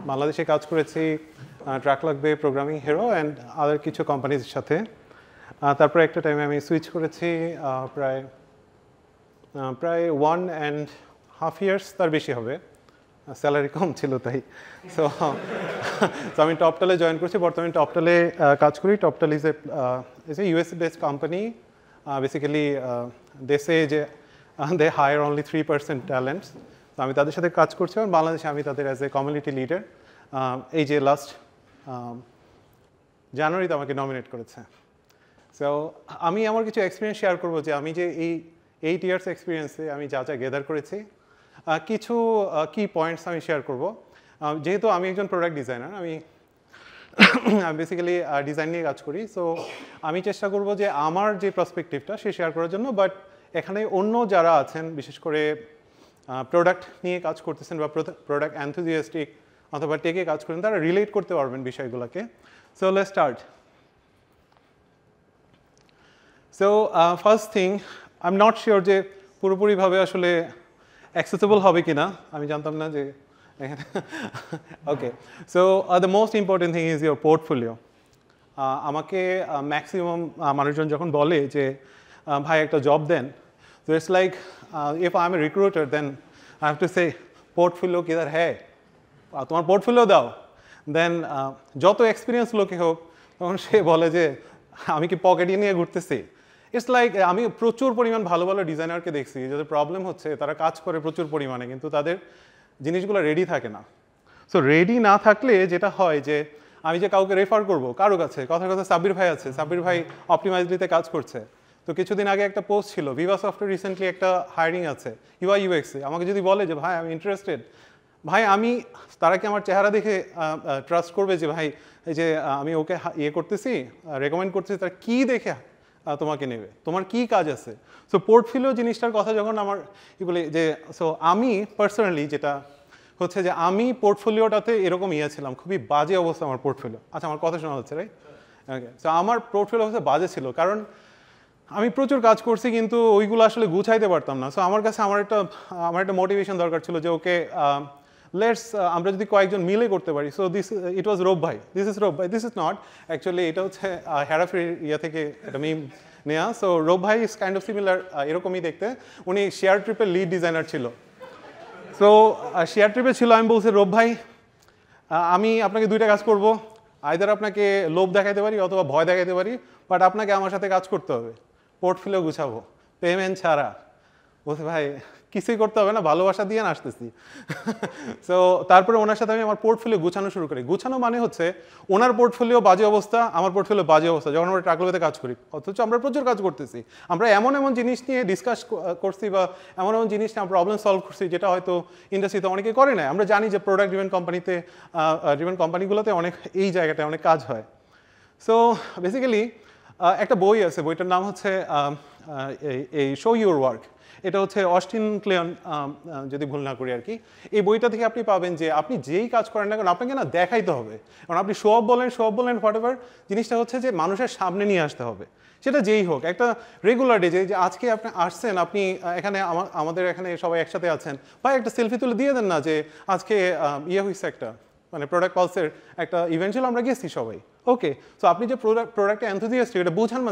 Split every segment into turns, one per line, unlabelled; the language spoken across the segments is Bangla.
বাংলাদেশে কাজ করেছি ট্রাক লাগবে প্রোগ্রামিং হিরো অ্যান্ড আদার কিছু কোম্পানির সাথে। তারপরে একটা টাইমে আমি সুইচ করেছি প্রায় 1.5 years, তার বেশি হবে, স্যালারি কম ছিল তাই। সো আমি টপটালে জয়েন করছি, বর্তমানে টপটালে কাজ করি। Toptal is a US based company. Basically দেশে যে দে হায়ার অনলি 3% ট্যালেন্টস। তো আমি তাদের সাথে কাজ করছি এবং বাংলাদেশে আমি তাদের অ্যাজ এ কমিউনিটি লিডার। এই যে লাস্ট জানুয়ারিতে আমাকে নমিনেট করেছে। সো আমি আমার কিছু এক্সপিরিয়েন্স শেয়ার করবো যে আমি যে এই 8 years এক্সপিরিয়েন্সে আমি যা যা গেদার করেছি, কিছু কি পয়েন্টস আমি শেয়ার করব। যেহেতু আমি একজন প্রোডাক্ট ডিজাইনার, আমি বেসিক্যালি ডিজাইন নিয়ে কাজ করি। সো আমি চেষ্টা করব যে আমার যে পার্সপেক্টিভটা সে শেয়ার করার জন্য। বাট এখানে অন্য যারা আছেন, বিশেষ করে প্রোডাক্ট নিয়ে কাজ করতেছেন বা প্রোডাক্ট এনথুজিয়াস্টিক অথবা টেকে কাজ করেন, তারা রিলেট করতে পারবেন বিষয়গুলোকে। So let's start. So first thing, I am not sure যে পুরোপুরিভাবে আসলে অ্যাক্সেসেবল হবে কি না, আমি জানতাম না যে এখানে। Okay, so the most important thing is your portfolio. আমাকে ম্যাক্সিমাম মানুষজন যখন বলে যে ভাই একটা জব দেন, তো it's like if I am a recruiter then I have to say portfolio কিধার হ্যাঁ, তোমার পোর্টফোলিও দাও। দেন যত এক্সপিরিয়েন্স লোকে হোক, তখন সে বলে যে আমি কি পকেটে নিয়ে ঘুরতেছি। ইটস লাইক আমি প্রচুর পরিমাণ ভালো ভালো ডিজাইনারকে দেখছি, যাদের প্রবলেম হচ্ছে তারা কাজ করে প্রচুর পরিমাণে, কিন্তু তাদের জিনিসগুলো রেডি থাকে না। সো রেডি না থাকলে যেটা হয় যে আমি যে কাউকে রেফার করব কারো কাছে, কথার কথা সাব্বির ভাই আছে, সাব্বির ভাই অপটিমাইজলিতে কাজ করছে। তো কিছুদিন আগে একটা পোস্ট ছিল, ভিভা সফটওয়্যার রিসেন্টলি একটা হায়ারিং আছে ইউআই ইউএক্সে। আমাকে যদি বলে যে ভাই আমি ইন্টারেস্টেড, ভাই আমি তারা কি আমার চেহারা দেখে ট্রাস্ট করবে যে ভাই এই যে আমি ওকে ইয়ে করতেছি, রেকমেন্ড করতেছি, তার কী দেখে তোমাকে নেবে, তোমার কি কাজ আছে। সো পোর্টফোলিও জিনিসটার কথা যখন আমার কি বলি যে, সো আমি পার্সোনালি যেটা হচ্ছে যে আমি পোর্টফোলিওটাতে এরকম ইয়ে ছিলাম, খুবই বাজে অবস্থা আমার পোর্টফোলিও। আচ্ছা, আমার কথা শোনা হচ্ছে রাইট? ওকে, সো আমার পোর্টফোলিও হচ্ছে বাজে ছিল, কারণ আমি প্রচুর কাজ করছি কিন্তু ওইগুলো আসলে গুছাইতে পারতাম না। সো আমার কাছে আমার একটা মোটিভেশন দরকার ছিল যে ওকে লেটস আমরা যদি কয়েকজন মিলে করতে পারি। সো ইট ওয়াজ রোব ভাই, দিস ইজ রোব ভাই, দিস ইজ নট অ্যাকচুয়ালি, এটা হচ্ছে হেরাফের ইয়ে থেকে একটা মিম নেওয়া। সো রোব ভাই ইজ কাইন্ড অফ সিমিলার, এরকমই দেখতে। উনি শেয়ার ট্রিপের লিড ডিজাইনার ছিল। সো শেয়ার ট্রিপে ছিল, আমি বলছি রোব ভাই আমি আপনাকে দুইটা কাজ করব, আইদার আপনাকে লোভ দেখাতে পারি অথবা ভয় দেখাতে পারি, বাট আপনাকে আমার সাথে কাজ করতে হবে, পোর্টফোলিও গুছাবো, পেমেন্ট ছাড়া। বলছে ভাই কিছুই করতে হবে না, ভালোবাসা দিয়ে না আসতেছি। সো তারপরে ওনার সাথে আমি আমার পোর্টফোলিও গুছানো শুরু করি। গুছানো মানে হচ্ছে ওনার পোর্টফোলিও বাজে অবস্থা, আমার পোর্টফোলিও বাজে অবস্থা, যখন আমরা ট্রাকলোতে কাজ করি, অথচ আমরা প্রচুর কাজ করতেছি। আমরা এমন এমন জিনিস নিয়ে ডিসকাস করছি বা এমন এমন জিনিস নিয়ে প্রবলেম সলভ করছি যেটা হয়তো ইন্ডাস্ট্রিতে অনেকে করে না। আমরা জানি যে প্রোডাক্ট ড্রিভেন কোম্পানিগুলোতে অনেক এই জায়গাটায় অনেক কাজ হয়। সো বেসিক্যালি একটা বই আছে, বইটার নাম হচ্ছে এই শো ইউর ওয়ার্ক। এটা হচ্ছে অস্টিন ক্লেয়ন, যদি ভুল না করি আর কি। এই বইটা থেকে আপনি পাবেন যে আপনি যেই কাজ করেন না কেন আপনাকে না দেখাইতে হবে। কারণ আপনি শো অফ বলেন হোয়াট এভার, জিনিসটা হচ্ছে যে মানুষের সামনে নিয়ে আসতে হবে, সেটা যেই হোক। একটা রেগুলার ডে যে আজকে আপনি আসছেন, আপনি এখানে আমাদের এখানে সবাই একসাথে আছেন, বা একটা সেলফি তুলে দিয়ে দেন না যে আজকে ইয়ে হয়েছে একটা মানে প্রোডাক্ট পালসের একটা ইভেন্ট ছিল, আমরা গেছি সবাই। ওকে, সো আপনি যে প্রোডাক্টে এনথুজিয়াস্টিক এটা বুঝান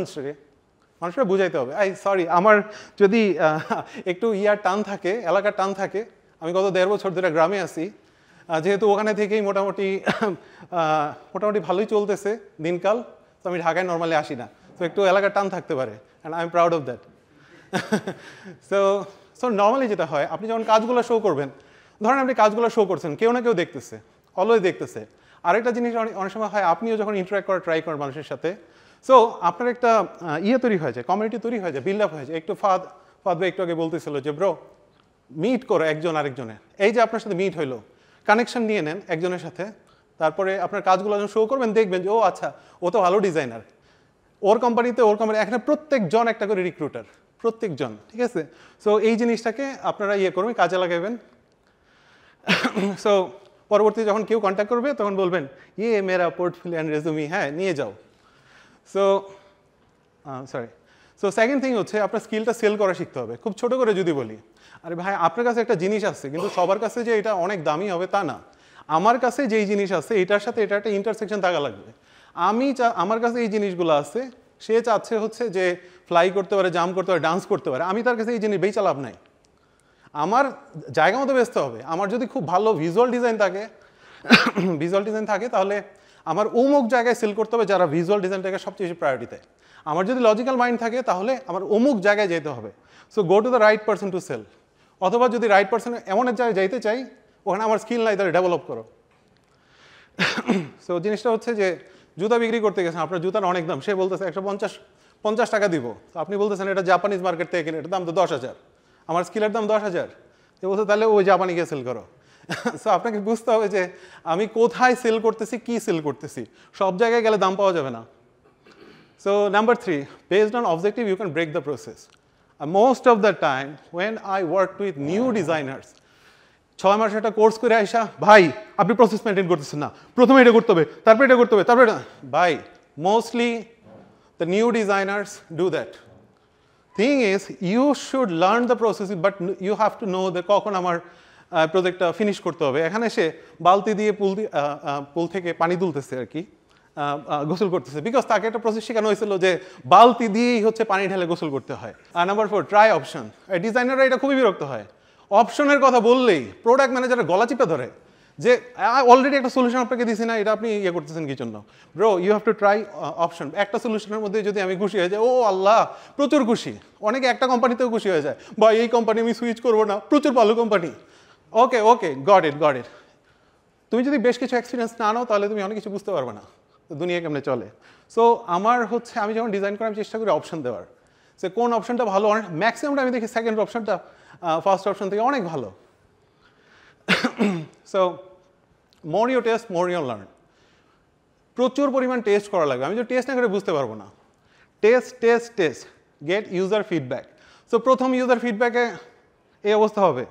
মানুষরা বুঝাইতে হবে। সরি, আমার যদি একটু টান থাকে, এলাকার টান থাকে, আমি গত 1.5 বছর ধরে গ্রামে আছি, যেহেতু ওখানে থেকেই মোটামুটি ভালোই চলতেছে দিনকাল। তো আমি ঢাকায় নর্মালি আসি না, তো একটু এলাকার টান থাকতে পারে, and I am proud of that. So normally যেটা হয়, আপনি যখন কাজগুলো শো করবেন, ধরেন আপনি কাজগুলো শো করছেন, কেউ না কেউ দেখতেছে, অলওয়েজ দেখতেছে। আরেকটা জিনিস অনেক সময় হয়, আপনিও যখন ইন্টারাক্ট করা ট্রাই করেন মানুষের সাথে, সো আপনার একটা তৈরি হয়ে যায়, কমিউনিটি তৈরি হয়ে যায়, বিল্ড আপ হয়ে যায়। একটু ফাদ ভাই একটু আগে বলতেছিল যে ব্রো মিট করো একজন আরেকজনের। এই যে আপনার সাথে মিট হইলো, কানেকশন নিয়ে নেন একজনের সাথে, তারপরে আপনার কাজগুলো যখন শো করবেন দেখবেন যে ও আচ্ছা, ও তো ভালো ডিজাইনার, ওর কোম্পানি এখানে প্রত্যেকজন একটা করে রিক্রুটার, প্রত্যেকজন, ঠিক আছে। সো এই জিনিসটাকে আপনারা করবেন, কাজে লাগাবেন। সো পরবর্তী যখন কেউ কন্ট্যাক্ট করবে তখন বলবেন মেরা পোর্টফোলিও অ্যান্ড রেজুমি, হ্যাঁ নিয়ে যাও। সো সেকেন্ড থিং হচ্ছে আপনার স্কিলটা সেল করা শিখতে হবে। খুব ছোট করে যদি বলি, আরে ভাই আপনার কাছে একটা জিনিস আছে, কিন্তু সবার কাছে যে এটা অনেক দামি হবে তা না। আমার কাছে যেই জিনিস আছে এটার সাথে এটা একটা ইন্টারসেকশন থাকা লাগবে। আমার কাছে এই জিনিসগুলো আছে, সে চাচ্ছে হচ্ছে যে ফ্লাই করতে পারে, জাম্প করতে পারে, ডান্স করতে পারে, আমি তার কাছে এই জিনিস বেচা লাভ নাই। আমার জায়গা মতো বেচতে হবে। আমার যদি খুব ভালো ভিজুয়াল ডিজাইন থাকে তাহলে আমার অমুক জায়গায় সেল করতে হবে যারা ভিজুয়াল ডিজাইনটাকে সবচেয়ে বেশি প্রায়োরিটি দেয়। আমার যদি লজিক্যাল মাইন্ড থাকে তাহলে আমার অমুক জায়গায় যেতে হবে। So go to the right person to sell. অথবা যদি রাইট পারসন এমন এক জায়গায় যাইতে চাই ওখানে আমার স্কিল নাই, তাহলে ডেভেলপ করো। সো জিনিসটা হচ্ছে যে জুতা বিক্রি করতে গেছেন, আপনার জুতার অনেক দাম, সে বলতেছে 150 টাকা দিব, তো আপনি বলতেছেন এটা জাপানিজ মার্কেট থেকে কিনে, এটার দাম তো 10,000, আমার স্কিলের দাম 10,000, সে বলছে তাহলে ওই জাপানি গিয়ে সেল করো। সো আপনাকে বুঝতে হবে যে আমি কোথায় সেল করতেছি, কি সেল করতেছি, সব জায়গায় গেলে দাম পাওয়া যাবে না। So number 3, based on objective you can break the process. Most of the time when I worked with new designers, 6 মাস একটা কোর্স করে আইসা, ভাই আপনি প্রসেস মেনটেন করতেছেন না, প্রথমে এটা করতে হবে, তারপরে এটা করতে হবে, তারপরে এটা, ভাই mostly the new designers do that. Thing is you should learn the process, but you have to know যে কখন আমার প্রজেক্টটা ফিনিশ করতে হবে। এখানে সে বালতি দিয়ে পুল থেকে পানি তুলতেছে আর কি, গোসল করতেছে, বিকজ তাকে একটা প্রসেস শেখানো হয়েছিল যে বালতি দিয়েই হচ্ছে পানি ঢেলে গোসল করতে হয়। আর নাম্বার 4, ট্রাই অপশন। ডিজাইনাররা এটা খুবই বিরক্ত হয়, অপশনের কথা বললেই প্রোডাক্ট ম্যানেজারের গলা চিপে ধরে যে অলরেডি একটা সলিউশন আপনাকে দিছি না, এটা আপনি ইয়ে করতেছেন কি জন্য? Bro you have to try option. একটা সলিউশনের মধ্যে যদি আমি খুশি হয়ে যাই, ও আল্লাহ প্রচুর খুশি, অনেকে একটা কোম্পানিতেও খুশি হয়ে যায়, বা এই কোম্পানি আমি সুইচ করবো না, প্রচুর ভালো company, okay okay got it. তুমি যদি বেশ কিছু এক্সপিরিয়েন্স না নাও তাহলে তুমি অনেক কিছু বুঝতে পারবে না দুনিয়া কেমনে চলে। সো আমি যখন ডিজাইন করি আমি চেষ্টা করি অপশন দেওয়ার, যে কোন অপশনটা ভালো। ম্যাক্সিমামটা আমি দেখি সেকেন্ড অপশনটা ফার্স্ট অপশন থেকে অনেক ভালো। So more you test more you learn. প্রচুর পরিমাণ টেস্ট করা লাগবে, আমি যদি টেস্ট না করে বুঝতে পারবো না। Test get user feedback. So প্রথম ইউজার ফিডব্যাকে এই অবস্থা হবে,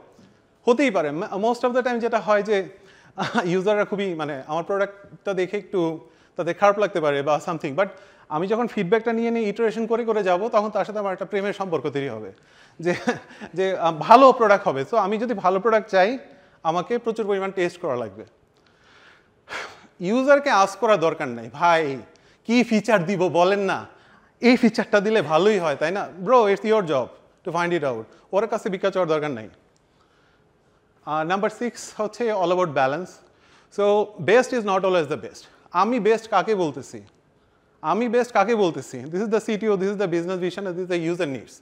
হতেই পারে মোস্ট অফ দ্য টাইম যেটা হয় যে ইউজাররা খুবই আমার প্রোডাক্টটা দেখে একটু তাদের খারাপ লাগতে পারে বা সামথিং, বাট আমি যখন ফিডব্যাকটা নিয়ে ইটারেশন করে যাব তখন তার সাথে আমার একটা প্রেমের সম্পর্ক তৈরি হবে যে ভালো প্রোডাক্ট হবে। সো আমি যদি ভালো প্রোডাক্ট চাই আমাকে প্রচুর পরিমাণ টেস্ট করা লাগবে। ইউজারকে আস্ক করার দরকার নেই, ভাই কি ফিচার দিব বলেন না, এই ফিচারটা দিলে ভালোই হয় তাই না, bro it's your job to find it out, ওর কাছে বিকা চাওয়ার দরকার নাই। নাম্বার 6 হচ্ছে all about balance. So best is not always the best. আমি বেস্ট কাকে বলতেছি? This is the CTO, this is the business vision, this is the user needs.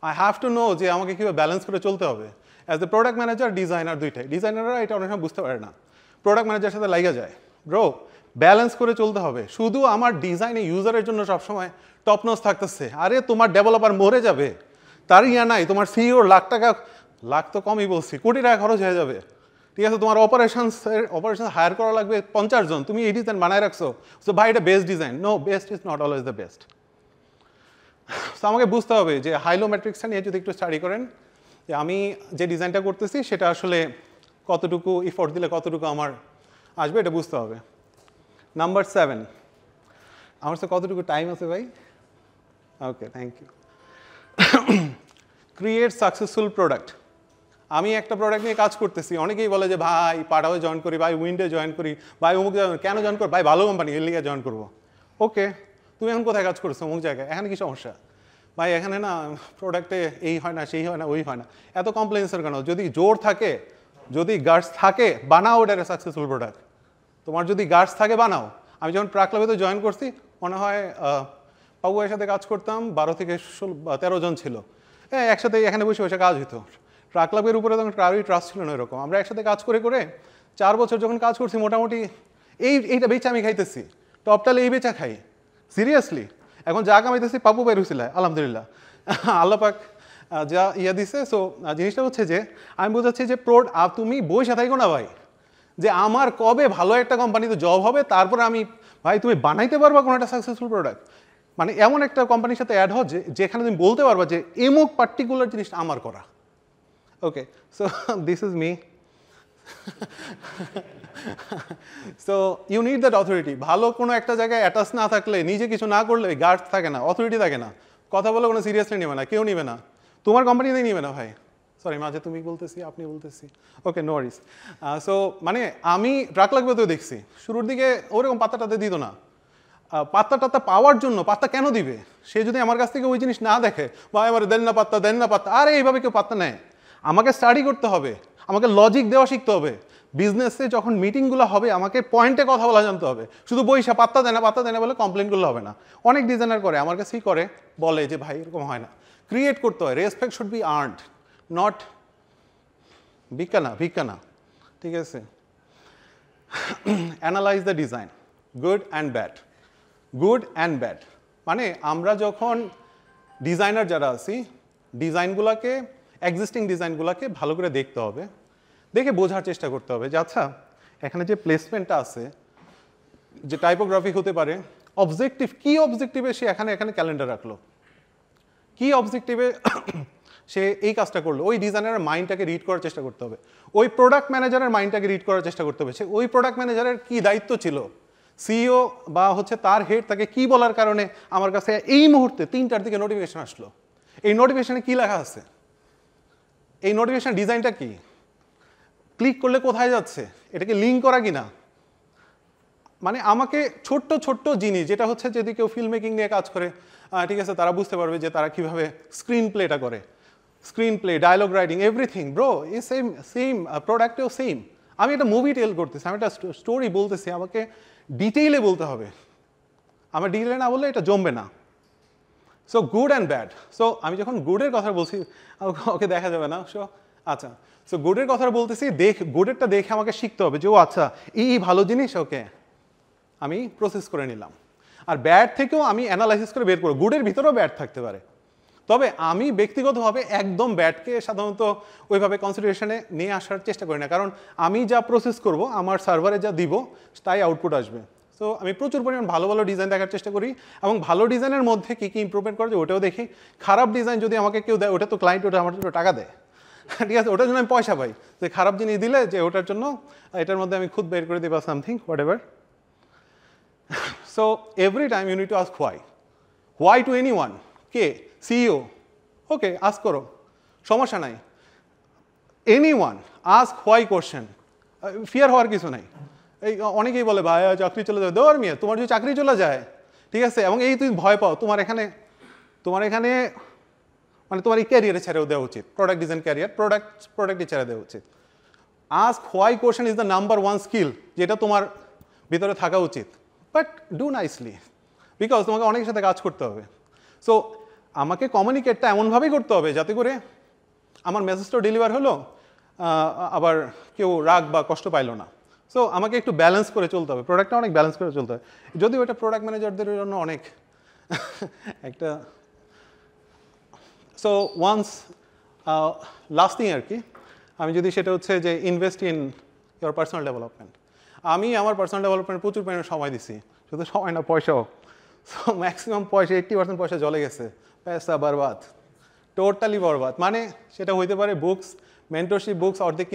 I have to know যে আমাকে কীভাবে ব্যালেন্স করে চলতে হবে। As a product manager, designer দুইটাই, ডিজাইনাররা এটা অনেক সময় বুঝতে পারে না, প্রোডাক্ট ম্যানেজারের সাথে লাগা যায়। ব্রো ব্যালেন্স করে চলতে হবে, শুধু আমার ডিজাইনে ইউজারের জন্য সবসময় টপ নচ থাকতেছে, আরে তোমার ডেভেলপার মরে যাবে, তার ইয়া নাই, তোমার সিইওর লাখ তো কমই বলছি, কোটি টাকা খরচ হয়ে যাবে, ঠিক আছে, তোমার অপারেশন হায়ার করা লাগবে 50 জন, তুমি এই ডিজাইন বানায় রাখছো, সো ভাই এটা best design. No, best is not always the best. So আমাকে বুঝতে হবে যে হাইলো ম্যাট্রিক্সটা নিয়ে যদি একটু স্টাডি করেন যে আমি যে ডিজাইনটা করতেছি সেটা আসলে কতটুকু এফোর্ট দিলে কতটুকু আমার আসবে, এটা বুঝতে হবে। নাম্বার 7, আমার সাথে কতটুকু টাইম আছে ভাই? Okay, thank you. Create successful product. আমি একটা প্রোডাক্ট নিয়ে কাজ করতেছি, অনেকেই বলে যে ভাই পাটাও জয়েন করি, ভাই উইন্ডে জয়েন করি, ভাই অমুক কেন জয়েন কর, ভাই ভালো কোম্পানি এর লিগে জয়েন করবো। ওকে, তুমি এখন কোথায় কাজ করছো? অমুক জায়গায়। এখানে কি সমস্যা? ভাই এখানে না প্রোডাক্টে এই হয় না, সেই হয় না, ওই হয় না, এত কমপ্লেন্সের কেন? যদি জোর থাকে, যদি গার্ডস থাকে, বানাও ওটার সাকসেসফুল প্রোডাক্ট। তোমার যদি গার্ডস থাকে বানাও। আমি যখন ট্রাক ক্লাবে জয়েন করছি, মনে হয় পাবুয়ের সাথে কাজ করতাম, 12 থেকে 13 জন ছিল, হ্যাঁ একসাথে এখানে বসে বসে কাজ হতো। ট্রাক ক্লাবের উপরে তখন কারোই ট্রাস্ট ছিল না এরকম, আমরা একসাথে কাজ করে 4 বছর যখন কাজ করছি মোটামুটি এইটা বেচা আমি খাইতেছি, টপটালে এই বেচা খাই সিরিয়াসলি। এখন যা কামাইতেছি পাপু বের হয়েছিল আলহামদুলিল্লাহ, আল্লাহ পাক যা ইয়া দিছে। সো জিনিসটা হচ্ছে যে আমি বোঝাচ্ছি যে তুমি বসে থাকো না ভাই, যে আমার কবে ভালো একটা কোম্পানিতে জব হবে, তারপরে আমি ভাই তুমি বানাইতে পারবা কোনো একটা সাকসেসফুল প্রোডাক্ট, এমন একটা কোম্পানির সাথে অ্যাড হও যেখানে তুমি বলতে পারবা যে এমুক পার্টিকুলার জিনিসটা আমার করা। Okay, so this is me. So you need that authority. ভালো কোনো একটা জায়গায় অ্যাটাচ না থাকলে, নিজে কিছু না করলে গার্ড থাকে না, অথরিটি থাকে না, কথা বলে কোনো সিরিয়াসলি নেবে না, কেউ নেবে না, তোমার কোম্পানিতেই নেবে না ভাই। সরি মাঝে তুমি বলতেছি আপনি বলতেছি ওকে নো ওয়ারিস সো মানে আমি ট্রাক লাগবে তো দেখছি শুরুর দিকে ওরকম পাত্তাটাতে দিত না পাত্তা পাওয়ার জন্য পাত্তা কেন দিবে সে যদি আমার কাছ থেকে ওই জিনিস না দেখে বা আমার দেন না পাত্তা আরে এইভাবে কেউ পাত্তা নেয় আমাকে স্টাডি করতে হবে আমাকে লজিক দেওয়া শিখতে হবে বিজনেসে যখন মিটিংগুলো হবে আমাকে পয়েন্টে কথা বলা জানতে হবে শুধু বইসা পাত্তা দেয় না বলে কমপ্লেন করলে হবে না অনেক ডিজাইনার করে আমার কাছেই করে বলে যে ভাই এরকম হয় না ক্রিয়েট করতে হয় respect should be earned not ভিক্ষা না ঠিক আছে analyse the design good and bad মানে আমরা যখন ডিজাইনার যারা আছি ডিজাইনগুলোকে এক্সিস্টিং ডিজাইনগুলোকে ভালো করে দেখতে হবে দেখে বোঝার চেষ্টা করতে হবে যে আচ্ছা এখানে যে প্লেসমেন্টটা আছে যে টাইপোগ্রাফি হতে পারে অবজেক্টিভ কি অবজেক্টিভে সে এখানে ক্যালেন্ডার রাখলো কি অবজেক্টিভে সে এই কাজটা করলো ওই ডিজাইনারের মাইন্ডটাকে রিড করার চেষ্টা করতে হবে ওই প্রোডাক্ট ম্যানেজারের মাইন্ডটাকে রিড করার চেষ্টা করতে হবে সে ওই প্রোডাক্ট ম্যানেজারের কী দায়িত্ব ছিল সিইও বা হচ্ছে তার হেড তাকে কি বলার কারণে আমার কাছে এই মুহূর্তে 3টার দিকে নোটিফিকেশন আসলো এই নোটিফিকেশনে কি লেখা আছে এই নোটিফিকেশন ডিজাইনটা কি ক্লিক করলে কোথায় যাচ্ছে এটাকে লিঙ্ক করা কিনা মানে আমাকে ছোট্ট জিনিস যেটা হচ্ছে যদি কেউ ফিল্ম মেকিং নিয়ে কাজ করে ঠিক আছে তারা বুঝতে পারবে যে তারা কীভাবে স্ক্রিন প্লেটা করে screenplay dialogue writing everything bro এই সেম প্রোডাক্টেও সেম আমি একটা মুভি টেল করতেছি আমি একটা স্টোরি বলতেছি আমাকে ডিটেইলে বলতে হবে আমার ডিটেইলে না বললে এটা জমবে না so good and bad so আমি যখন গুডের কথা বলছি ওকে দেখা যাবে না সো আচ্ছা সো গুডের কথা বলতেছি গুডেরটা দেখে আমাকে শিখতে হবে যে ও আচ্ছা এই ভালো জিনিস ওকে আমি প্রসেস করে নিলাম আর ব্যাড থেকেও আমি অ্যানালাইসিস করে বের করবো গুডের ভিতরেও ব্যাড থাকতে পারে তবে আমি ব্যক্তিগতভাবে একদম ব্যাডকে সাধারণত ওইভাবে কনসিডারেশনে নিয়ে আসার চেষ্টা করি না কারণ আমি যা প্রসেস করব আমার সার্ভারে যা দিব তাই আউটপুট আসবে সো আমি প্রচুর পরিমাণ ভালো ডিজাইন দেখার চেষ্টা করি এবং ভালো ডিজাইনের মধ্যে কী ইমপ্রুভমেন্ট করা যায় ওটাও দেখি খারাপ ডিজাইন যদি আমাকে কেউ দেয় ওটা তো ক্লায়েন্ট ওটা আমার জন্য টাকা দেয় ঠিক আছে ওটার জন্য আমি পয়সা পাই যে খারাপ জিনিস দিলে যে ওটার জন্য এটার মধ্যে আমি খুদ বের করে দিই বা something whatever so every time you need to ask why to anyone কে সিইও ওকে আস্ক করো সমস্যা নাই anyone ask why question fear হওয়ার কিছু নাই এই অনেকেই বলে ভাই চাকরি চলে যাবে দেওয়ার মেয়ে তোমার যদি চাকরি চলে যায় ঠিক আছে এবং এই তুমি ভয় পাও তোমার এখানে মানে তোমার এই ক্যারিয়ারে ছেড়েও দেওয়া উচিত প্রোডাক্ট ডিজাইন ক্যারিয়ার প্রোডাক্টই ছেড়ে দেওয়া উচিত ask why question is the number 1 skill যেটা তোমার ভিতরে থাকা উচিত বাট ডু নাইসলি বিকজ তোমাকে অনেকের সাথে কাজ করতে হবে সো আমাকে কমিউনিকেটটা এমনভাবেই করতে হবে যাতে করে আমার মেসেজটাও ডেলিভার হলো আবার কেউ রাগ বা কষ্ট পাইলো না সো আমাকে একটু ব্যালেন্স করে চলতে হবে প্রোডাক্টটা অনেক ব্যালেন্স করে চলতে হবে যদিও এটা প্রোডাক্ট ম্যানেজারদের জন্য অনেক একটা সো ওয়ান্স লাস্ট থিং আর কি আমি যদি সেটা হচ্ছে যে invest in your personal development আমি আমার পার্সোনাল ডেভেলপমেন্ট প্রচুর পরিমাণে সময় দিছি শুধু সময় না পয়সাও সো ম্যাক্সিমাম পয়সা 80% পয়সা জলে গেছে পয়সা বরবাদ টোটালি বরবাদ মানে সেটা হইতে পারে বুকস মেন্টরশিপ বুকস অর্ধেক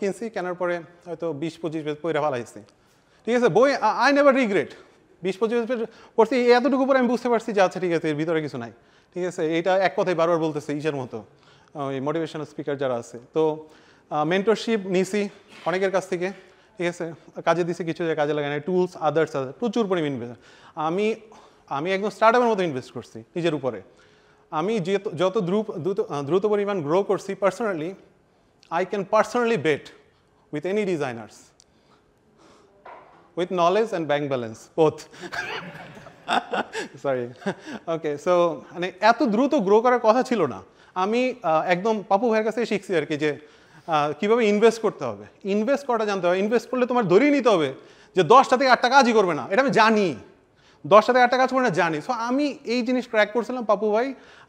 কিনছি কেনার পরে হয়তো 20-25 পেজ পড়ে ফেলাইছি ঠিক আছে বই আই নেভার রিগ্রেট 20-25 পেজ পড়ছি এতটুকু পরে আমি বুঝতে পারছি যে আচ্ছা ঠিক আছে এর ভিতরে কিছু নাই ঠিক আছে এইটা এক কথাই বারবার বলতেছে ইসের মতো ওই মোটিভেশনাল স্পিকার যারা আছে তো মেন্টরশিপ নিছি অনেকের কাছ থেকে ঠিক আছে কাজে দিছি কিছু কাজে লাগাই না টুলস আদার্স প্রচুর পরিমাণ ইনভেস্ট আমি একদম স্টার্টআপের মতো ইনভেস্ট করছি নিজের উপরে আমি যত দ্রুত পরিমাণ গ্রো করছি personally I can personally bet with any designers with knowledge and bank balance both sorry okay so মানে এত দ্রুত গ্রো করার কথা ছিল না আমি একদম পাপু ভাইয়ের কাছে শিখছি আর কি যে কিভাবে ইনভেস্ট করতে হবে ইনভেস্ট করাটা জানতে হবে ইনভেস্ট করলে তোমার ধরেই নিতে হবে যে 10টা থেকে 8টা কাজই করবে না এটা আমি জানি 10টা থেকে 8টা কাজ করবে না জানি সো আমি এই জিনিস ক্র্যাক করছিলাম পাপু ভাই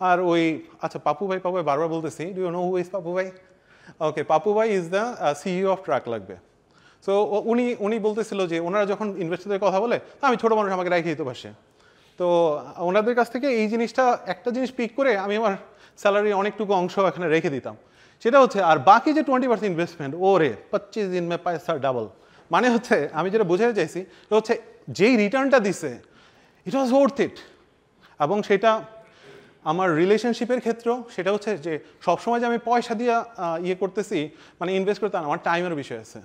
আর ওই আচ্ছা পাপু ভাই বারবার বলতেছি do you know who is Pappu ভাই ওকে পাপু ভাই is the CEO of Truck Lagbe so উনি বলতেছিল যে ওনারা যখন ইনভেস্টরদের কথা বলে আমি ছোটো মানুষ আমাকে রেখে দিতে পারছে তো ওনাদের কাছ থেকে এই জিনিসটা একটা জিনিস পিক করে আমি আমার স্যালারি অনেকটুকু অংশ এখানে রেখে দিতাম সেটা হচ্ছে আর বাকি যে 20% ইনভেস্টমেন্ট ওরে 25 দিন মে পয়সা ডাবল মানে হচ্ছে আমি যেটা বোঝাতে চাইছি হচ্ছে যেই রিটার্নটা দিছে ইট ওয়াজ ওয়ার্থ ইট এবং সেটা আমার রিলেশনশিপের ক্ষেত্রেও সেটা হচ্ছে যে সবসময় যে আমি পয়সা দিয়ে ইয়ে করতেছি মানে ইনভেস্ট করতে আমার টাইমের বিষয় আছে।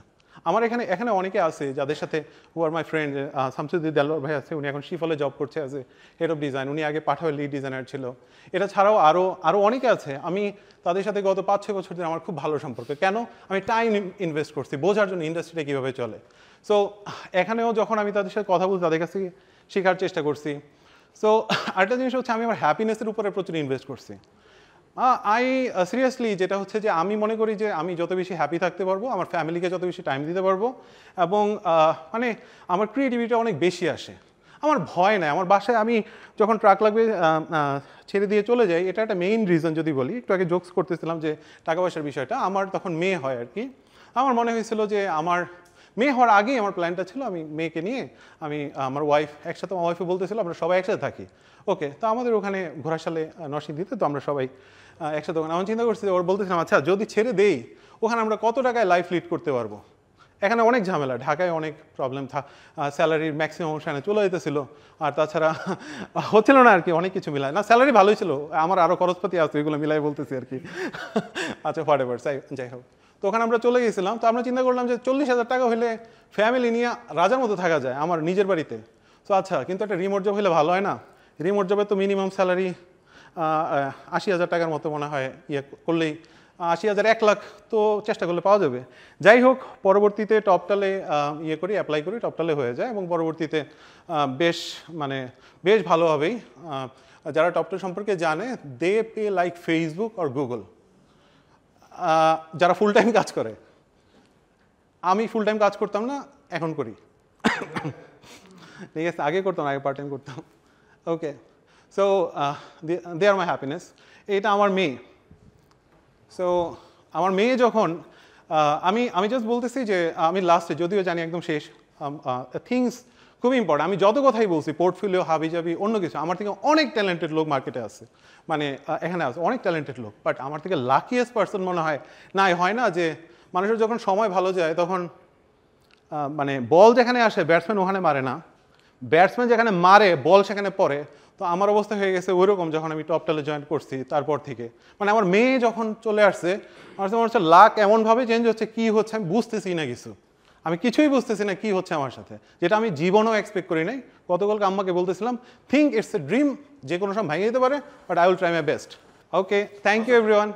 আমার এখানে অনেকে আছে যাদের সাথে হু আর মাই ফ্রেন্ড, শামসুদ্দিন দেলোয়ার ভাই আছে, উনি এখন শিফলে জব করছে as a head of design, উনি আগে পাঠাওয়ের লিড ডিজাইনার ছিল। এটা ছাড়াও আরও অনেকে আছে, আমি তাদের সাথে গত 5-6 বছর ধরে আমার খুব ভালো সম্পর্ক। কেন? আমি টাইম ইনভেস্ট করছি বোঝার জন্য ইন্ডাস্ট্রিটা কীভাবে চলে। সো এখানেও যখন আমি তাদের সাথে কথা বলছি তাদের কাছে শেখার চেষ্টা করছি। সো আরেকটা জিনিস হচ্ছে আমি আমার হ্যাপিনেসের উপরে প্রচুর ইনভেস্ট করছি। সিরিয়াসলি যেটা হচ্ছে যে আমি মনে করি যে আমি যত বেশি হ্যাপি থাকতে পারবো, আমার ফ্যামিলিকে যত বেশি টাইম দিতে পারবো, এবং মানে আমার ক্রিয়েটিভিটি অনেক বেশি আসে। আমার ভয় নাই। আমার বাসায় আমি যখন ট্রাক লাগবে ছেড়ে দিয়ে চলে যাই, এটা একটা মেইন রিজন যদি বলি। একটু আগে জোকস করতেছিলাম যে টাকা পয়সার বিষয়টা, আমার তখন মেয়ে হয় আর কি। আমার মনে হয়েছিল যে আমার মেয়ে হওয়ার আগেই আমার প্ল্যানটা ছিল আমি মেয়েকে নিয়ে আমি আমার ওয়াইফ একসাথে, আমার ওয়াইফে বলতেছিল আমরা সবাই একসাথে থাকি। ওকে, তো আমাদের ওখানে ঘোড়াশালে নরসিংদীতে, তো আমরা সবাই একসাথে ওখানে। আমি চিন্তা করছি, ওর বলতেছিলাম আচ্ছা যদি ছেড়ে দেই ওখানে আমরা কত টাকায় লাইফ লিড করতে পারবো। এখানে অনেক ঝামেলা, ঢাকায় অনেক প্রবলেম, স্যালারির ম্যাক্সিমাম সেখানে চলে যেতেছিল, আর তাছাড়া হচ্ছিল না আর কি, অনেক কিছু মিলায় না। স্যালারি ভালোই ছিল, আমার আরও খরচপাতি আছে, এগুলো মিলাই বলতেছি আর কি। আচ্ছা হোয়াটএভার, যাই হোক, তো ওখানে আমরা চলে গেছিলাম। তো আমরা চিন্তা করলাম যে 40,000 টাকা হলে ফ্যামিলি নিয়ে রাজার মতো থাকা যায় আমার নিজের বাড়িতে। তো আচ্ছা, কিন্তু একটা রিমোট জব হলে ভালো হয় না? রিমোট জবে তো মিনিমাম স্যালারি 80,000 টাকার মতো মনে হয়, ইয়ে করলেই 80,000, 1 লাখ তো চেষ্টা করলে পাওয়া যাবে। যাই হোক, পরবর্তীতে টপটালে ইয়ে করি, অ্যাপ্লাই করি, টপটালে হয়ে যায়, এবং পরবর্তীতে বেশ ভালোভাবেই, যারা টপটাল সম্পর্কে জানে, দে পে লাইক ফেসবুক আর গুগল, যারা ফুল টাইম কাজ করে। আমি ফুল টাইম কাজ করতাম না, এখন করি। ঠিক আছে, আগে করতাম, আগে পার্ট টাইম করতাম। Okay, so they are my happiness. এটা আমার মেয়ে। সো আমার মেয়ে যখন আমি জাস্ট বলতেছি যে আমি লাস্টে, যদিও জানি একদম শেষ, থিংস খুব ইম্পর্টেন্ট। আমি যত কথাই বলছি, পোর্টফোলিও, হাবিজাবি, অন্য কিছু, আমার থেকে অনেক ট্যালেন্টেড লোক মার্কেটে আছে, মানে এখানে আছে অনেক ট্যালেন্টেড লোক, বাট আমার থেকে লাকিয়েস্ট পার্সন মনে হয় হয় না যে মানুষের যখন সময় ভালো যায় তখন মানে বল যেখানে আসে ব্যাটসম্যান ওখানে মারে না, ব্যাটসম্যান যেখানে মারে বল সেখানে পড়ে। তো আমার অবস্থা হয়ে গেছে ওইরকম যখন আমি টপটালে জয়েন করছি, তারপর থেকে মানে আমার মেয়ে যখন চলে আসছে, আমার মনে হচ্ছে লাক এমনভাবে চেঞ্জ হচ্ছে, কী হচ্ছে আমি বুঝতেছি না কিছু, আমি কিছুই বুঝতেছি না কী হচ্ছে আমার সাথে, যেটা আমি জীবনেও এক্সপেক্ট করি নাই। গতকালকে আম্মাকে বলতেছিলাম, থিঙ্ক ইটস এ ড্রিম, যে কোনো সময় ভেঙে যেতে পারে, but I will try my best. Okay, thank you everyone.